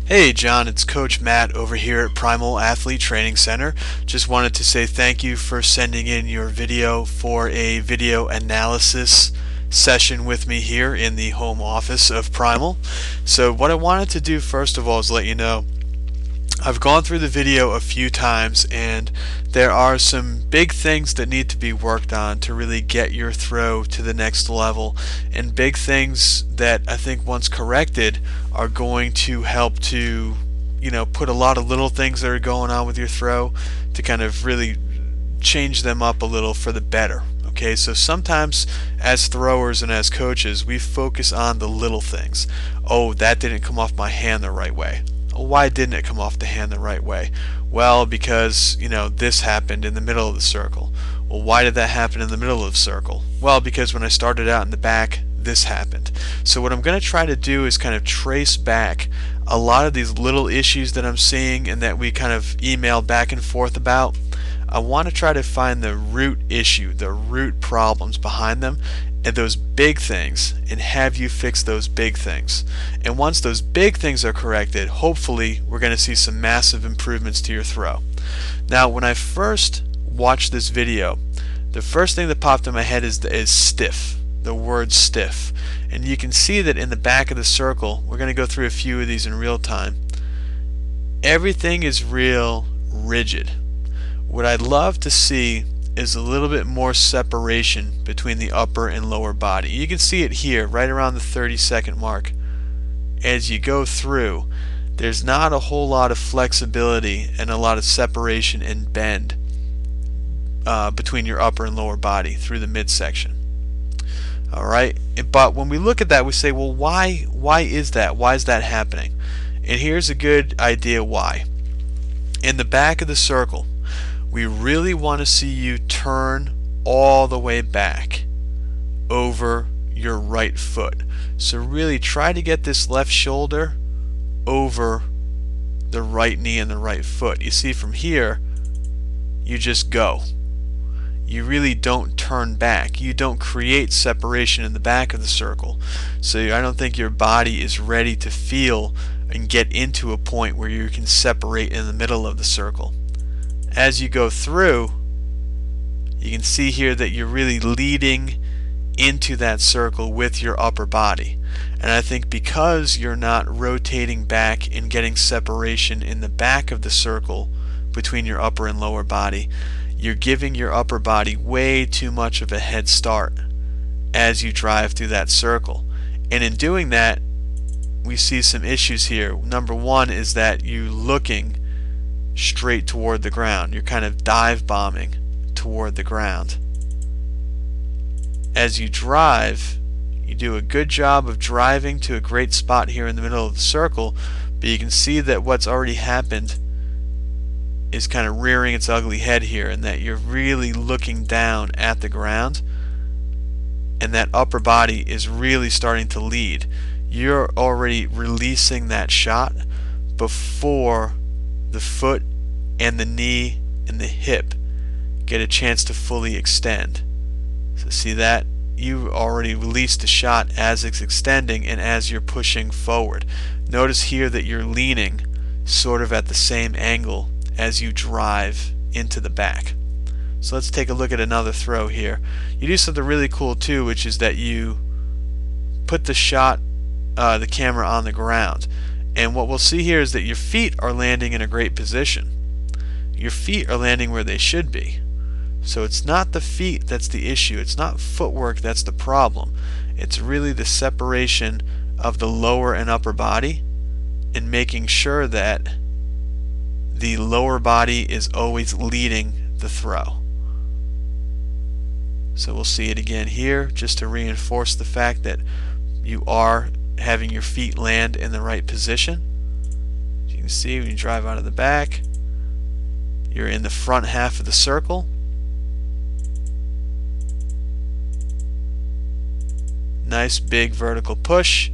Hey John, it's Coach Matt over here at Primal Athlete Training Center. Just wanted to say thank you for sending in your video for a video analysis session with me here in the home office of Primal. So what I wanted to do first of all is let you know I've gone through the video a few times and there are some big things that need to be worked on to really get your throw to the next level, and big things that I think once corrected are going to help to put a lot of little things that are going on with your throw to kind of really change them up a little for the better. Okay, so sometimes as throwers and as coaches we focus on the little things. Oh, that didn't come off my hand the right way. Why didn't it come off the hand the right way? Well, because this happened in the middle of the circle. Well, why did that happen in the middle of the circle? Well, because when I started out in the back, this happened. So what I'm going to try to do is kind of trace back a lot of these little issues that I'm seeing and that we kind of email back and forth about. I want to try to find the root issue, the root problems behind them, and those big things, and have you fix those big things. And once those big things are corrected, hopefully we're going to see some massive improvements to your throw. Now, when I first watched this video, the first thing that popped in my head is stiff, the word stiff. And you can see that in the back of the circle, we're going to go through a few of these in real time. Everything is real rigid. What I'd love to see is a little bit more separation between the upper and lower body. You can see it here right around the 30-second mark. As you go through, there's not a whole lot of flexibility and a lot of separation and bend between your upper and lower body through the midsection. Alright, but when we look at that we say, well, why is that? Why is that happening? And here's a good idea why. In the back of the circle, we really want to see you turn all the way back over your right foot. So really try to get this left shoulder over the right knee and the right foot. You see, from here you just go. You really don't turn back. You don't create separation in the back of the circle. So I don't think your body is ready to feel and get into a point where you can separate in the middle of the circle. As you go through, you can see here that you're really leading into that circle with your upper body. And I think because you're not rotating back and getting separation in the back of the circle between your upper and lower body, you're giving your upper body way too much of a head start as you drive through that circle. And in doing that, we see some issues here. Number one is that you're looking straight toward the ground. You're kind of dive bombing toward the ground. As you drive, you do a good job of driving to a great spot here in the middle of the circle, but you can see that what's already happened is kind of rearing its ugly head here, and that you're really looking down at the ground, and that upper body is really starting to lead. You're already releasing that shot before the foot and the knee and the hip get a chance to fully extend. So see that? You already released the shot as it's extending and as you're pushing forward. Notice here that you're leaning sort of at the same angle as you drive into the back. So let's take a look at another throw here. You do something really cool too, which is that you put the camera on the ground. And what we'll see here is that your feet are landing in a great position. Your feet are landing where they should be. So it's not the feet that's the issue. It's not footwork that's the problem. It's really the separation of the lower and upper body and making sure that the lower body is always leading the throw. So we'll see it again here just to reinforce the fact that you are having your feet land in the right position. As you can see, when you drive out of the back, you're in the front half of the circle. Nice big vertical push,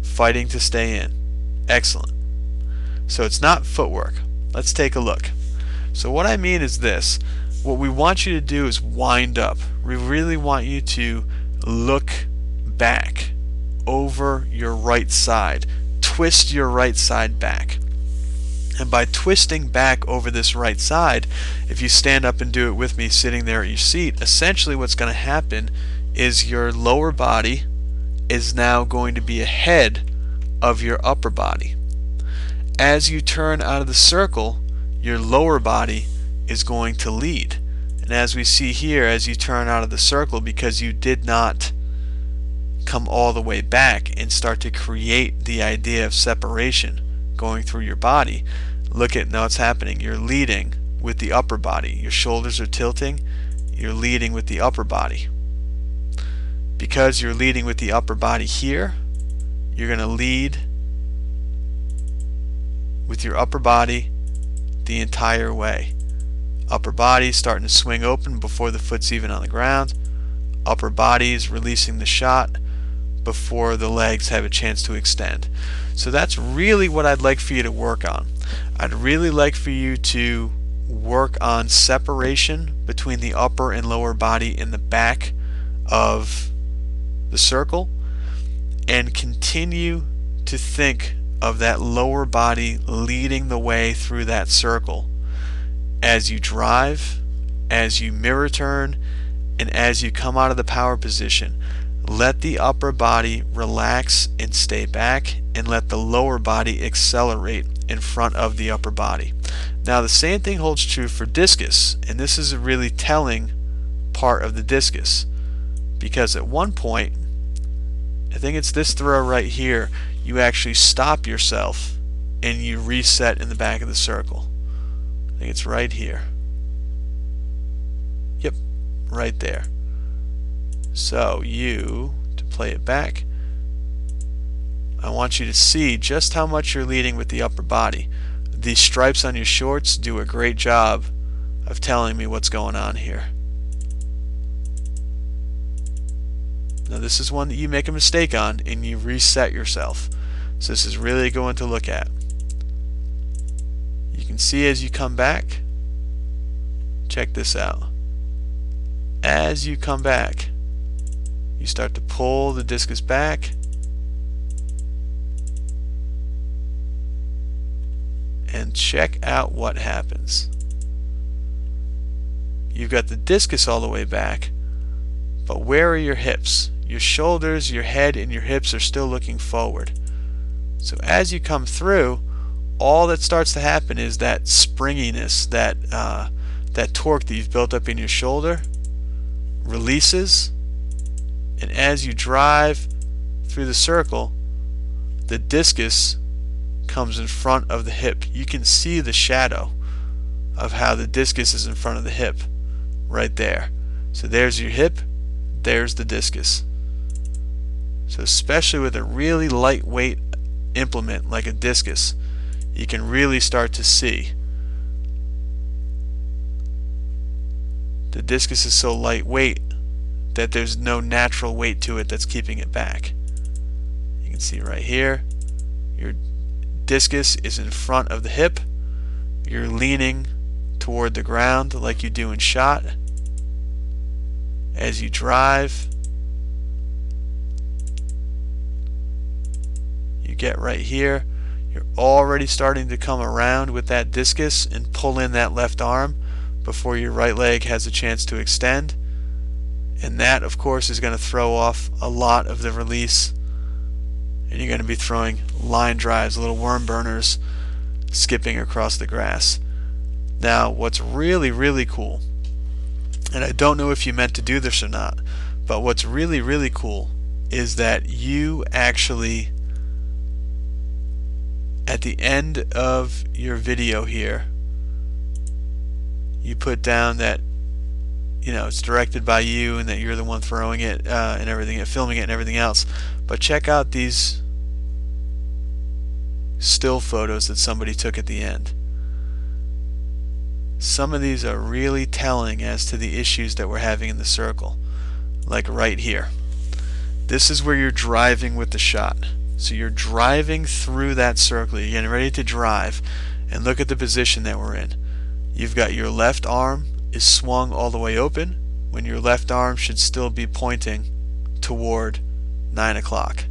fighting to stay in. Excellent. So it's not footwork. Let's take a look. So what I mean is this. What we want you to do is wind up. We really want you to look back over your right side twist your right side back. And by twisting back over this right side, if you stand up and do it with me sitting there at your seat, essentially what's going to happen is your lower body is now going to be ahead of your upper body. As you turn out of the circle, your lower body is going to lead. And as we see here, as you turn out of the circle, because you did not come all the way back and start to create the idea of separation going through your body, look at now what's happening. You're leading with the upper body. Your shoulders are tilting. You're leading with the upper body. Because you're leading with the upper body here, you're going to lead with your upper body the entire way. Upper body starting to swing open before the foot's even on the ground. Upper body is releasing the shot before the legs have a chance to extend. So that's really what I'd like for you to work on. I'd really like for you to work on separation between the upper and lower body in the back of the circle, and continue to think of that lower body leading the way through that circle as you drive, as you mirror turn, and as you come out of the power position. Let the upper body relax and stay back, and let the lower body accelerate in front of the upper body. Now the same thing holds true for discus, and this is a really telling part of the discus, because at one point, I think it's this throw right here, you actually stop yourself and you reset in the back of the circle. I think it's right here. Yep, right there. So to play it back, I want you to see just how much you're leading with the upper body. These stripes on your shorts do a great job of telling me what's going on here. Now this is one that you make a mistake on and you reset yourself. So this is really going to look at. You can see as you come back, check this out. As you come back, you start to pull the discus back, and check out what happens. You've got the discus all the way back, but where are your hips? Your shoulders, your head, and your hips are still looking forward. So as you come through, all that starts to happen is that springiness, that torque that you've built up in your shoulder releases, and as you drive through the circle, the discus comes in front of the hip. You can see the shadow of how the discus is in front of the hip right there. So there's your hip, there's the discus. So especially with a really lightweight implement like a discus, you can really start to see the discus is so lightweight that there's no natural weight to it that's keeping it back. You can see right here, your discus is in front of the hip. You're leaning toward the ground like you do in shot. As you drive, you get right here, you're already starting to come around with that discus and pull in that left arm before your right leg has a chance to extend. And that, of course, is going to throw off a lot of the release, and you're going to be throwing line drives, little worm burners, skipping across the grass. Now, what's really, really cool, and I don't know if you meant to do this or not, but what's really, really cool is that you actually, at the end of your video here, you put down that it's directed by you and that you're the one throwing it and everything, filming it and everything else. But check out these still photos that somebody took at the end. Some of these are really telling as to the issues that we're having in the circle. Like right here. This is where you're driving with the shot. So you're driving through that circle. You're getting ready to drive. And look at the position that we're in. You've got your left arm is swung all the way open when your left arm should still be pointing toward 9 o'clock.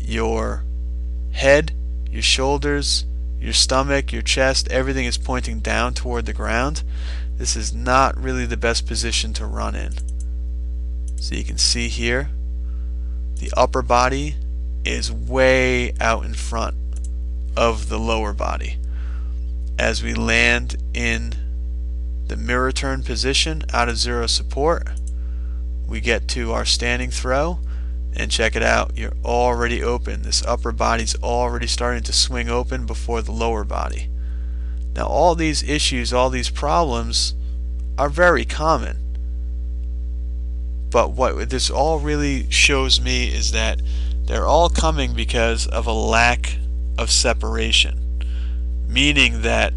your head, your shoulders, your stomach, your chest, everything is pointing down toward the ground, this is not really the best position to run in. So you can see here, the upper body is way out in front of the lower body. As we land in the mirror turn position out of zero support, we get to our standing throw, and check it out, you're already open. This upper body's already starting to swing open before the lower body. Now all these issues, all these problems are very common, but what this all really shows me is that they're all coming because of a lack of separation, meaning that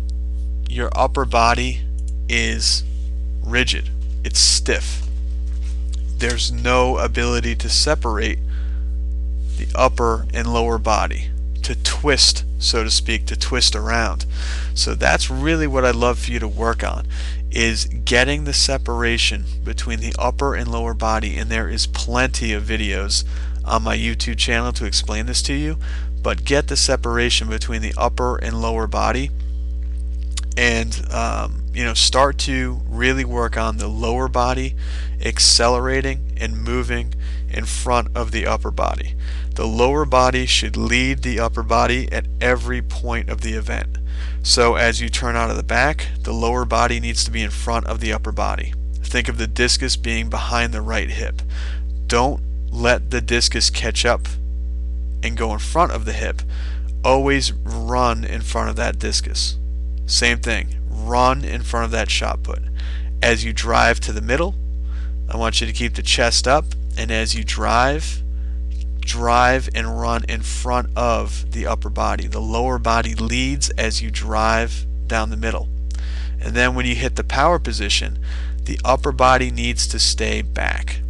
your upper body is rigid, it's stiff. There's no ability to separate the upper and lower body, to twist, so to speak, to twist around. So that's really what I'd love for you to work on, is getting the separation between the upper and lower body. And there is plenty of videos on my YouTube channel to explain this to you, but get the separation between the upper and lower body, and start to really work on the lower body accelerating and moving in front of the upper body. The lower body should lead the upper body at every point of the event. So as you turn out of the back, the lower body needs to be in front of the upper body. Think of the discus being behind the right hip. Don't let the discus catch up and go in front of the hip. Always run in front of that discus. Same thing, run in front of that shot put. As you drive to the middle, I want you to keep the chest up, and as you drive and run in front of the upper body. The lower body leads as you drive down the middle. And then when you hit the power position, the upper body needs to stay back.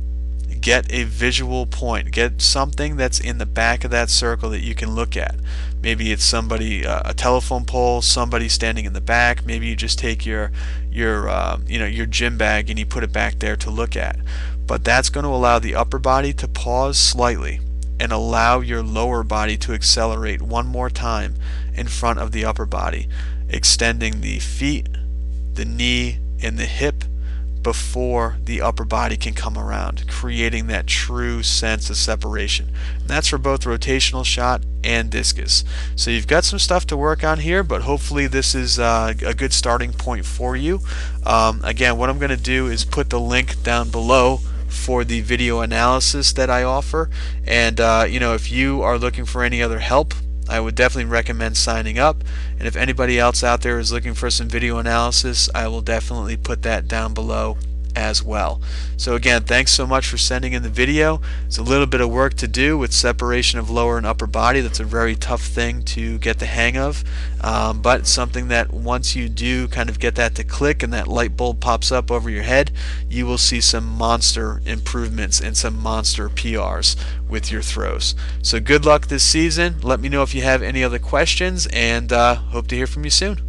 Get a visual point, get something that's in the back of that circle that you can look at. Maybe it's somebody, a telephone pole, somebody standing in the back. Maybe you just take your gym bag and you put it back there to look at. But that's going to allow the upper body to pause slightly and allow your lower body to accelerate one more time in front of the upper body, extending the feet, the knee, and the hip before the upper body can come around, creating that true sense of separation. And that's for both rotational shot and discus. So you've got some stuff to work on here, but hopefully this is a good starting point for you. Again, what I'm going to do is put the link down below for the video analysis that I offer, and if you are looking for any other help, I would definitely recommend signing up. And if anybody else out there is looking for some video analysis, I will definitely put that down below as well. So again, thanks so much for sending in the video. It's a little bit of work to do with separation of lower and upper body. That's a very tough thing to get the hang of, but something that once you do kind of get that to click and that light bulb pops up over your head, you will see some monster improvements and some monster PRs with your throws. So good luck this season. Let me know if you have any other questions, and hope to hear from you soon.